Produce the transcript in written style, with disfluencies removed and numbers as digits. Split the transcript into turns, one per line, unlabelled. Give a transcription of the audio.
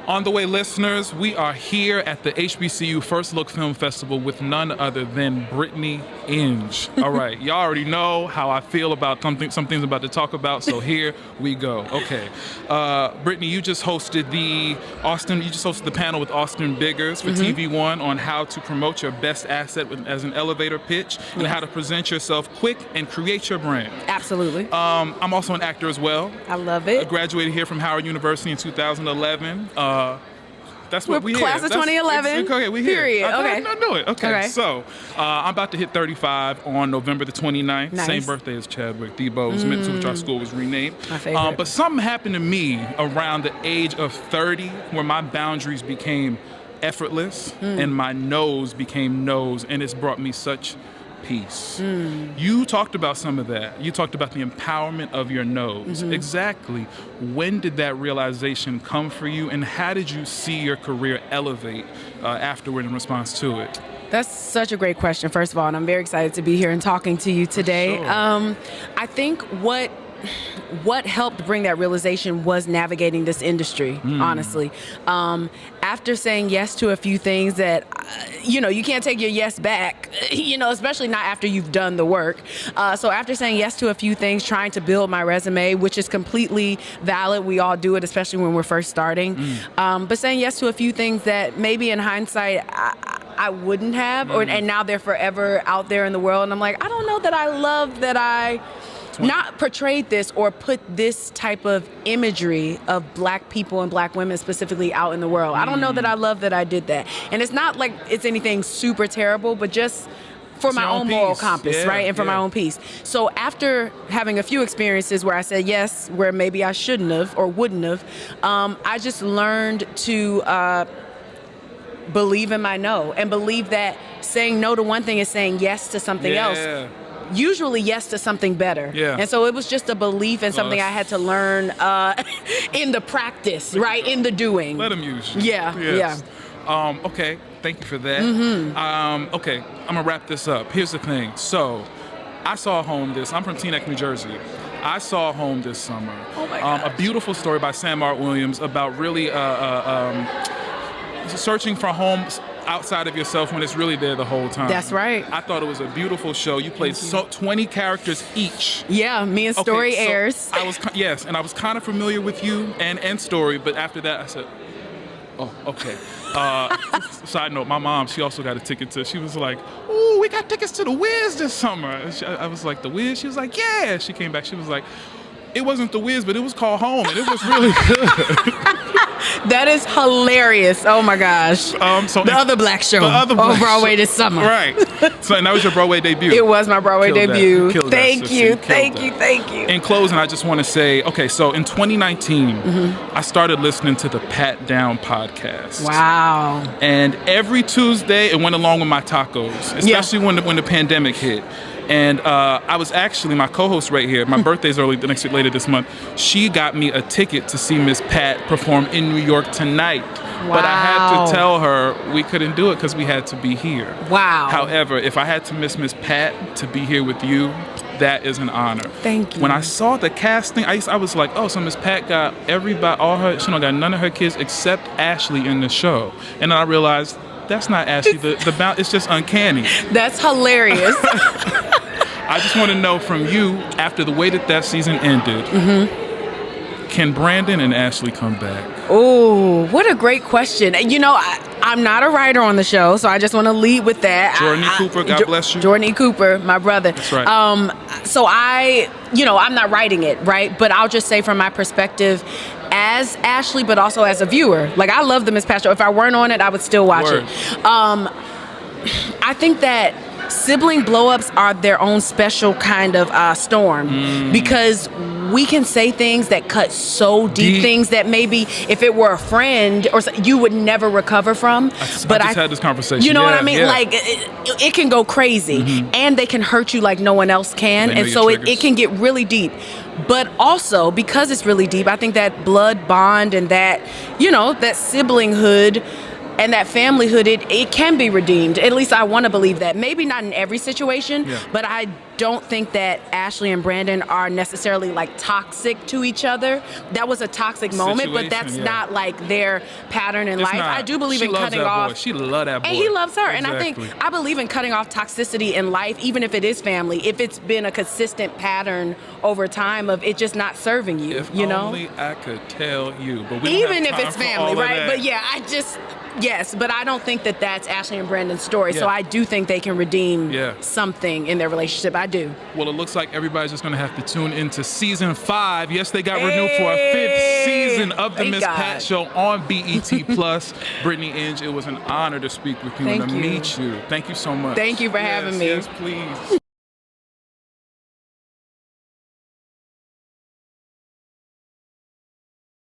On the way, listeners, we are here at the HBCU First Look Film Festival with none other than Brittany Inge. All right, y'all already know how I feel about something's about to talk about, so here we go. Okay, Brittany, you just hosted the panel with Austin Biggers for TV One on how to promote your best asset as an elevator pitch and how to present yourself quick and create your brand.
Absolutely.
I'm also an actor as well.
I love it.
I graduated here from Howard University in 2011. That's what
We're class of 2011.
Okay, we here.
Period. Okay.
I know it. Okay. So, I'm about to hit 35 on November the 29th.
Nice.
Same birthday as Chadwick Thiebaud's, which our school was renamed.
My favorite.
But something happened to me around the age of 30 where my boundaries became effortless and my no's became no's, and it's brought me such peace. You talked about some of that. You talked about the empowerment of your no's. Exactly. When did that realization come for you, and how did you see your career elevate afterward in response to it?
That's such a great question, first of all, and I'm very excited to be here and talking to you today.
Sure.
I think what helped bring that realization was navigating this industry, honestly. After saying yes to a few things that, you can't take your yes back, especially not after you've done the work. So after saying yes to a few things, trying to build my resume, which is completely valid. We all do it, especially when we're first starting. But saying yes to a few things that maybe in hindsight, I wouldn't have, and now they're forever out there in the world. And I'm like, I don't know that I love that I not portrayed this or put this type of imagery of black people and black women specifically out in the world. I don't know that I love that I did that. And it's not like it's anything super terrible, but just for my own moral compass, right? And for my own peace. So after having a few experiences where I said yes, where maybe I shouldn't have or wouldn't have, I just learned to believe in my no, and believe that saying no to one thing is saying yes to something else. Usually yes to something better. And so it was just a belief in something I had to learn in the practice, right? In the doing.
Let them use you.
Yeah.
Okay, thank you for that. Okay, I'm gonna wrap this up. Here's the thing. So, I saw Home I'm from Teaneck, New Jersey. I saw Home this summer.
Oh my gosh.
A beautiful story by Sam Art Williams about really searching for homes outside of yourself when it's really there the whole time.
That's right.
I thought it was a beautiful show. You played 20 characters each.
Yeah, me and Story Ayers.
I was kind of familiar with you and Story, but after that I said, oh, okay. Side note, my mom, she also got a ticket she was like, ooh, we got tickets to The Wiz this summer. I was like, The Wiz? She was like, yeah. She came back, she was like, it wasn't The Wiz, but it was called Home, and it was really good.
That is hilarious. Oh my gosh. The other black show on Broadway this summer.
Right. So, and that was your Broadway debut.
It was my Broadway debut.
Thank you.
Thank you.
In closing, I just want to say, okay, so in 2019, I started listening to the Pat Down podcast.
Wow.
And every Tuesday, it went along with my tacos, especially when the pandemic hit. And I was actually, my co-host right here, my birthday's later this month, she got me a ticket to see Miss Pat perform in New York tonight.
Wow.
But I had to tell her we couldn't do it because we had to be here.
Wow.
However, if I had to miss Miss Pat to be here with you, that is an honor.
Thank you.
When I saw the casting, I was like, oh, so Miss Pat got everybody, she got none of her kids except Ashley in the show. And then I realized, that's not Ashley, it's just uncanny.
That's hilarious.
I just want to know from you, after the way that season ended, can Brandon and Ashley come back?
Oh, what a great question. I'm not a writer on the show, so I just want to lead with that.
Jordan E. Cooper, God bless you.
Jordan E. Cooper, my brother.
That's right.
So I'm not writing it, right? But I'll just say from my perspective as Ashley, but also as a viewer. Like, I love the Miss Pat show. If I weren't on it, I would still watch it. I think that sibling blow-ups are their own special kind of storm because we can say things that cut so deep, things that maybe if it were a friend or you would never recover from. I just
had this conversation.
You know what I mean? Yeah. Like it can go crazy and they can hurt you like no one else can. And so it can get really deep. But also, because it's really deep, I think that blood bond and that, that siblinghood and that familyhood, it can be redeemed. At least I want to believe that. Maybe not in every situation, but I don't think that Ashley and Brandon are necessarily like toxic to each other. That was a toxic moment, but that's not like their pattern in life. I do believe in cutting off.
She loves that boy.
And he loves her. Exactly. And I believe in cutting off toxicity in life, even if it is family, if it's been a consistent pattern over time of it just not serving you, you know?
If only I could tell you. But we
even if it's family, right? But yeah, yes, but I don't think that that's Ashley and Brandon's story. So I do think they can redeem something in their relationship. I do.
Well, it looks like everybody's just going to have to tune into season 5. Yes, they got renewed for a 5th season of the Miss Pat Show on BET Plus. Brittany Inge, it was an honor to speak with you and to meet you. Thank you so much.
Thank you for having me.
Yes, please.